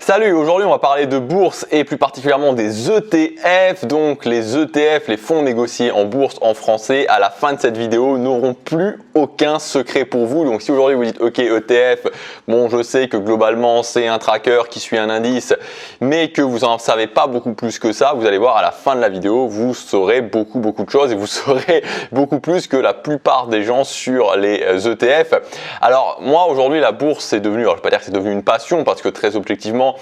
Salut, aujourd'hui on va parler de bourse et plus particulièrement des ETF. Donc les ETF, les fonds négociés en bourse en français, à la fin de cette vidéo n'auront plus aucun secret pour vous. Donc si aujourd'hui vous dites ok ETF, bon je sais que globalement c'est un tracker qui suit un indice, mais que vous n'en savez pas beaucoup plus que ça, vous allez voir à la fin de la vidéo, vous saurez beaucoup de choses et vous saurez beaucoup plus que la plupart des gens sur les ETF. Alors moi aujourd'hui la bourse c'est devenu, alors je ne vais pas dire que c'est devenu une passion parce que très objectivement,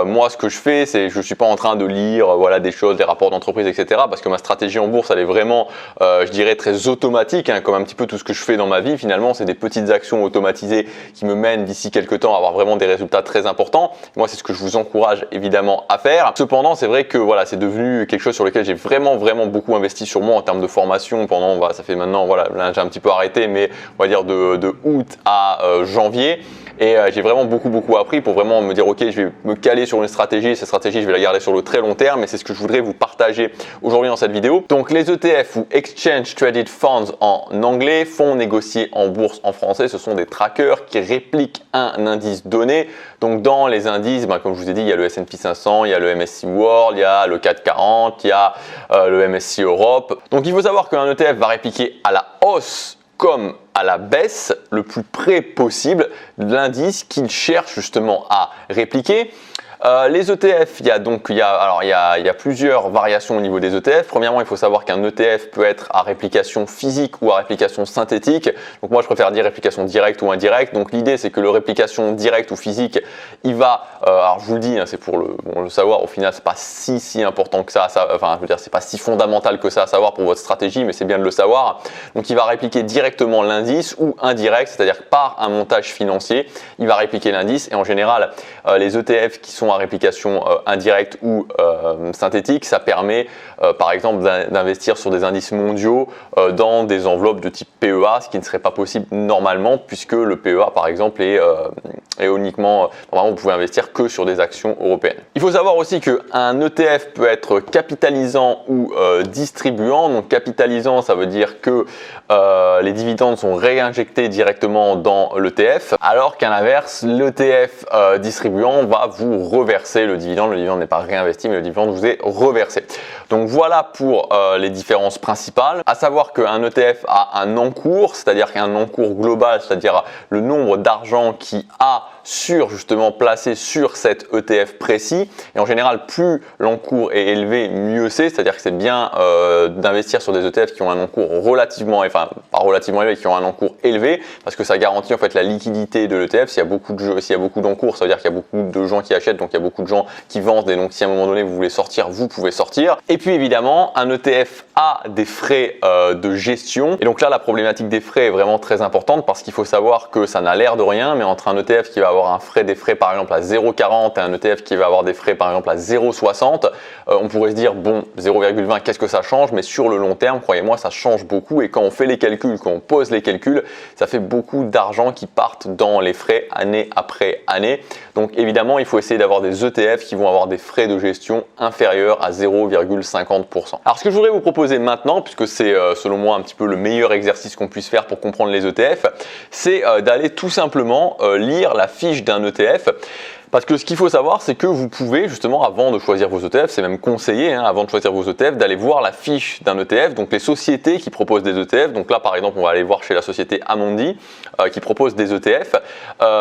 moi ce que je fais c'est je suis pas en train de lire voilà des choses, des rapports d'entreprise etc. parce que ma stratégie en bourse elle est vraiment je dirais très automatique hein, comme un petit peu tout ce que je fais dans ma vie. Finalement c'est des petites actions automatisées qui me mènent d'ici quelques temps à avoir vraiment des résultats très importants. Moi c'est ce que je vous encourage évidemment à faire. Cependant c'est vrai que voilà c'est devenu quelque chose sur lequel j'ai vraiment beaucoup investi sur moi en termes de formation pendant ça fait maintenant voilà là j'ai un petit peu arrêté mais on va dire de août à janvier. Et j'ai vraiment beaucoup appris pour vraiment me dire ok je vais me caler sur une stratégie, cette stratégie je vais la garder sur le très long terme et c'est ce que je voudrais vous partager aujourd'hui dans cette vidéo. Donc les ETF ou Exchange Traded Funds en anglais, fonds négociés en bourse en français, ce sont des trackers qui répliquent un indice donné. Donc dans les indices, comme je vous ai dit, il y a le S&P 500, il y a le MSCI World, il y a le CAC 40, il y a le MSCI Europe. Donc il faut savoir qu'un ETF va répliquer à la hausse comme à la baisse le plus près possible de l'indice qu'il cherche justement à répliquer. Les ETF, il y a plusieurs variations au niveau des ETF. Premièrement, il faut savoir qu'un ETF peut être à réplication physique ou à réplication synthétique. Donc moi, je préfère dire réplication directe ou indirecte. Donc l'idée, c'est que le réplication directe ou physique, il va, alors je vous le dis, hein, c'est pour le savoir. Au final, c'est pas si important que ça. Enfin, je veux dire, c'est pas si fondamental que ça à savoir pour votre stratégie, mais c'est bien de le savoir. Donc il va répliquer directement l'indice ou indirect, c'est-à-dire par un montage financier, il va répliquer l'indice. Et en général, les ETF qui sont à réplication indirecte ou synthétique, ça permet par exemple d'investir sur des indices mondiaux dans des enveloppes de type PEA, ce qui ne serait pas possible normalement puisque le PEA par exemple est uniquement, normalement vous pouvez investir que sur des actions européennes. Il faut savoir aussi qu'un ETF peut être capitalisant ou distribuant. Donc capitalisant, ça veut dire que les dividendes sont réinjectés directement dans l'ETF, alors qu'à l'inverse, l'ETF distribuant va vous reverser le dividende n'est pas réinvesti mais le dividende vous est reversé. Donc voilà pour les différences principales. À savoir qu'un ETF a un encours, c'est-à-dire qu'il y a un encours global, c'est-à-dire le nombre d'argent qui a justement placé sur cet ETF précis. Et en général, plus l'encours est élevé, mieux c'est-à-dire que c'est bien d'investir sur des ETF qui ont un encours relativement, enfin pas relativement élevé, qui ont un encours élevé, parce que ça garantit en fait la liquidité de l'ETF. S'il y a beaucoup d'encours, ça veut dire qu'il y a beaucoup de gens qui achètent, donc il y a beaucoup de gens qui vendent, et donc si à un moment donné vous voulez sortir, vous pouvez sortir. Et puis évidemment, un ETF a des frais de gestion. Et donc là, la problématique des frais est vraiment très importante parce qu'il faut savoir que ça n'a l'air de rien, mais entre un ETF qui va avoir des frais par exemple à 0,40 et un ETF qui va avoir des frais par exemple à 0,60, on pourrait se dire bon 0,20 qu'est-ce que ça change, mais sur le long terme croyez-moi ça change beaucoup et quand on fait les calculs, quand on pose les calculs, ça fait beaucoup d'argent qui partent dans les frais année après année. Donc évidemment il faut essayer d'avoir des ETF qui vont avoir des frais de gestion inférieurs à 0,50%. Alors ce que je voudrais vous proposer maintenant, puisque c'est selon moi un petit peu le meilleur exercice qu'on puisse faire pour comprendre les ETF, c'est d'aller tout simplement lire la fiche d'un ETF. Parce que ce qu'il faut savoir, c'est que vous pouvez justement, avant de choisir vos ETF, c'est même conseillé, hein, avant de choisir vos ETF, d'aller voir la fiche d'un ETF, donc les sociétés qui proposent des ETF. Donc là, par exemple, on va aller voir chez la société Amundi qui propose des ETF,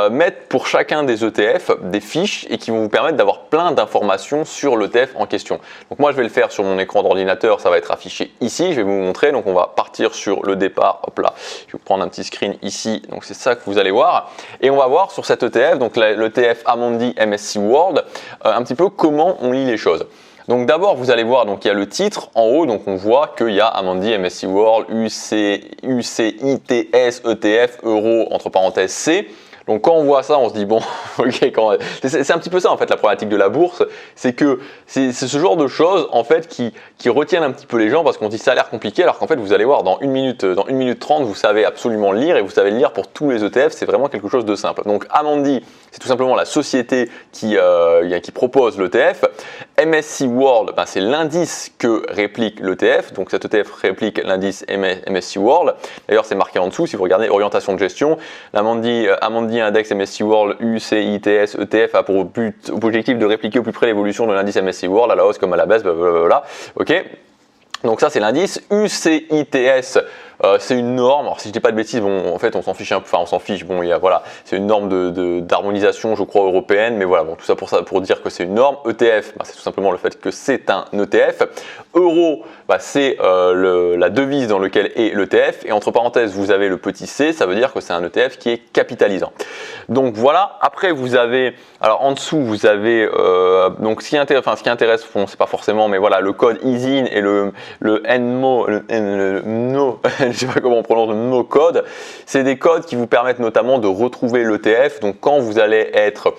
mettre pour chacun des ETF des fiches et qui vont vous permettre d'avoir plein d'informations sur l'ETF en question. Donc moi, je vais le faire sur mon écran d'ordinateur, ça va être affiché ici, je vais vous montrer. Donc on va partir sur le départ, hop là, je vais vous prendre un petit screen ici, donc c'est ça que vous allez voir. Et on va voir sur cet ETF, donc l'ETF Amundi MSCI World, un petit peu comment on lit les choses. Donc d'abord vous allez voir, donc il y a le titre en haut, donc on voit qu'il y a Amundi MSCI World UCITS ETF Euro entre parenthèses C. Donc quand on voit ça, on se dit bon, ok, c'est un petit peu ça en fait la problématique de la bourse, c'est que c'est ce genre de choses en fait qui retiennent un petit peu les gens parce qu'on dit ça a l'air compliqué alors qu'en fait vous allez voir dans 1 minute 30 vous savez absolument lire et vous savez lire pour tous les ETF, c'est vraiment quelque chose de simple. Donc Amundi, c'est tout simplement la société qui propose l'ETF MSCI World, c'est l'indice que réplique l'ETF. Donc cet ETF réplique l'indice MSCI World. D'ailleurs, c'est marqué en dessous. Si vous regardez orientation de gestion, l'Amundi Index MSCI World UCITS ETF a pour objectif de répliquer au plus près l'évolution de l'indice MSCI World à la hausse comme à la baisse. Blablabla. Ok. Donc ça, c'est l'indice UCITS. C'est une norme. Alors si je dis pas de bêtises, bon, en fait, on s'en fiche un peu. Enfin, on s'en fiche. Bon, voilà, c'est une norme d'harmonisation, je crois, européenne. Mais voilà, bon, tout ça pour dire que c'est une norme. ETF, c'est tout simplement le fait que c'est un ETF. Euro, c'est la devise dans laquelle est l'ETF. Et entre parenthèses, vous avez le petit c. Ça veut dire que c'est un ETF qui est capitalisant. Donc voilà. Après, vous avez, alors en dessous, vous avez donc ce qui intéresse, bon, c'est pas forcément, mais voilà, le code ISIN et le NMO, NO, je sais pas comment on prononce le no code, c'est des codes qui vous permettent notamment de retrouver l'ETF. Donc quand vous allez être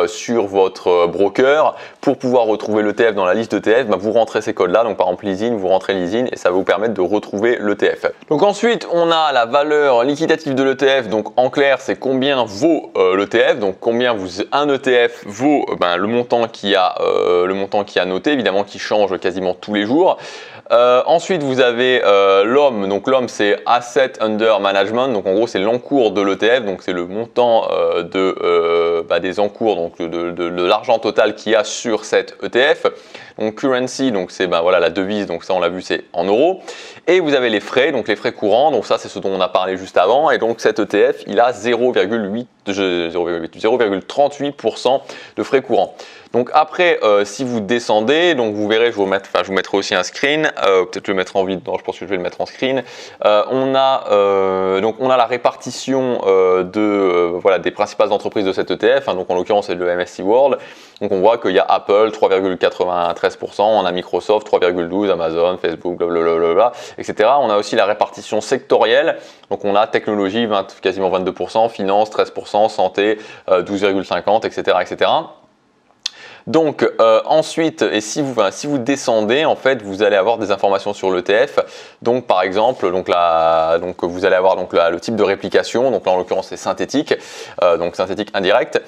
sur votre broker, pour pouvoir retrouver l'ETF dans la liste d'ETF, vous rentrez ces codes là. Donc par exemple l'ISIN, vous rentrez l'ISIN et ça va vous permettre de retrouver l'ETF. Donc ensuite on a la valeur liquidative de l'ETF. Donc en clair, c'est combien vaut l'ETF. Donc combien un ETF vaut le montant qui a noté, évidemment qui change quasiment tous les jours. Ensuite vous avez l'OM. Donc l'OM, c'est Asset Under Management. Donc en gros c'est l'encours de l'ETF. Donc c'est le montant des encours, donc de l'argent total qu'il y a sur cette ETF. Donc currency, donc c'est la devise, donc ça on l'a vu, c'est en euros. Et vous avez les frais, donc les frais courants, donc ça c'est ce dont on a parlé juste avant. Et donc cet ETF, il a 0,38% de frais courants. Donc après, si vous descendez, donc vous verrez, je vous mettrai aussi un screen, peut-être le mettre en vide, non, je pense que je vais le mettre en screen. On a la répartition des principales entreprises de cet ETF, donc en l'occurrence c'est le MSCI World. Donc on voit qu'il y a Apple 3,93%, on a Microsoft 3,12%, Amazon, Facebook, blablabla, etc. On a aussi la répartition sectorielle. Donc on a technologie quasiment 22%, finance 13%, santé 12,50%, etc., etc. Donc ensuite, et si vous descendez, en fait, vous allez avoir des informations sur l'ETF. Donc par exemple, vous allez avoir le type de réplication. Donc là en l'occurrence c'est synthétique, donc synthétique indirect.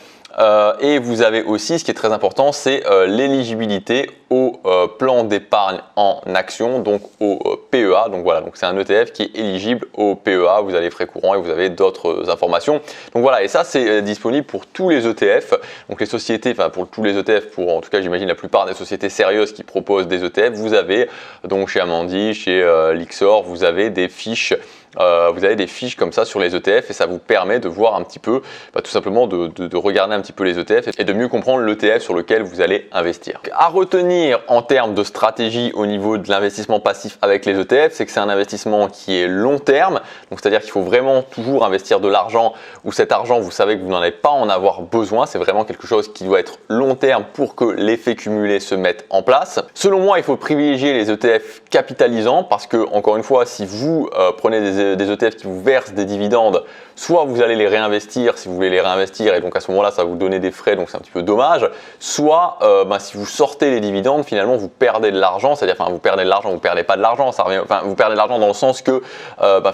Et vous avez aussi, ce qui est très important, c'est l'éligibilité au plan d'épargne en action, donc au PEA. Donc voilà, donc c'est un ETF qui est éligible au PEA. Vous avez les frais courants et vous avez d'autres informations. Donc voilà, et ça c'est disponible pour tous les ETF. Donc les sociétés, pour tous les ETF, pour en tout cas j'imagine la plupart des sociétés sérieuses qui proposent des ETF, vous avez donc chez Amundi, chez Lyxor, vous avez des fiches. Comme ça sur les ETF et ça vous permet de voir un petit peu, tout simplement de regarder un petit peu les ETF et de mieux comprendre l'ETF sur lequel vous allez investir. À retenir en termes de stratégie au niveau de l'investissement passif avec les ETF, c'est que c'est un investissement qui est long terme, donc c'est-à-dire qu'il faut vraiment toujours investir de l'argent où cet argent vous savez que vous n'en allez pas en avoir besoin, c'est vraiment quelque chose qui doit être long terme pour que l'effet cumulé se mette en place. Selon moi, il faut privilégier les ETF capitalisants parce que encore une fois, si vous prenez des ETF qui vous versent des dividendes, soit vous allez les réinvestir si vous voulez les réinvestir et donc à ce moment-là ça va vous donner des frais, donc c'est un petit peu dommage, soit si vous sortez les dividendes, finalement vous perdez de l'argent, c'est-à-dire vous perdez de l'argent, vous perdez pas de l'argent, vous perdez de l'argent dans le sens que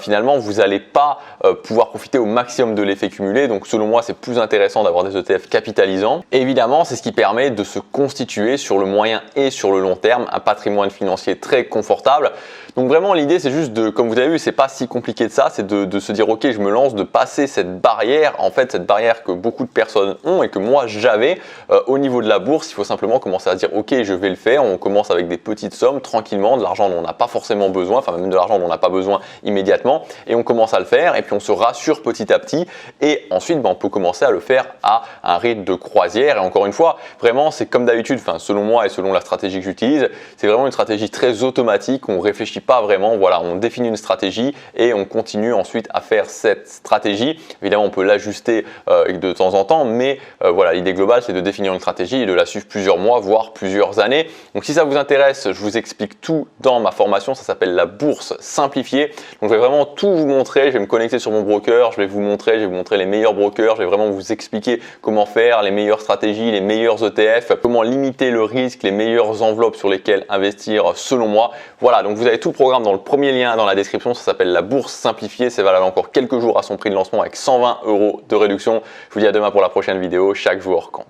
finalement vous n'allez pas pouvoir profiter au maximum de l'effet cumulé. Donc selon moi c'est plus intéressant d'avoir des ETF capitalisants. Et évidemment c'est ce qui permet de se constituer sur le moyen et sur le long terme un patrimoine financier très confortable. Donc vraiment l'idée c'est juste comme vous avez vu, c'est pas si compliqué de ça, c'est de se dire ok je me lance, de passer cette barrière, en fait cette barrière que beaucoup de personnes ont et que moi j'avais au niveau de la bourse. Il faut simplement commencer à dire ok je vais le faire, on commence avec des petites sommes tranquillement, de l'argent dont on n'a pas forcément besoin, même de l'argent dont on n'a pas besoin immédiatement, et on commence à le faire et puis on se rassure petit à petit et ensuite on peut commencer à le faire à un rythme de croisière. Et encore une fois vraiment c'est comme d'habitude, selon moi et selon la stratégie que j'utilise, c'est vraiment une stratégie très automatique, on réfléchit pas vraiment, voilà, on définit une stratégie et on continue ensuite à faire cette stratégie. Évidemment on peut l'ajuster de temps en temps, mais voilà, l'idée globale c'est de définir une stratégie et de la suivre plusieurs mois voire plusieurs années. Donc si ça vous intéresse, je vous explique tout dans ma formation, ça s'appelle la bourse simplifiée. Donc je vais vraiment tout vous montrer, je vais me connecter sur mon broker, je vais vous montrer les meilleurs brokers, je vais vraiment vous expliquer comment faire les meilleures stratégies, les meilleurs ETF, comment limiter le risque, les meilleures enveloppes sur lesquelles investir selon moi. Voilà, donc vous avez tout le programme dans le premier lien dans la description, ça s'appelle la bourse simplifiée, c'est valable encore quelques jours à son prix de lancement avec 120 € de réduction. Je vous dis à demain pour la prochaine vidéo, chaque jour compte.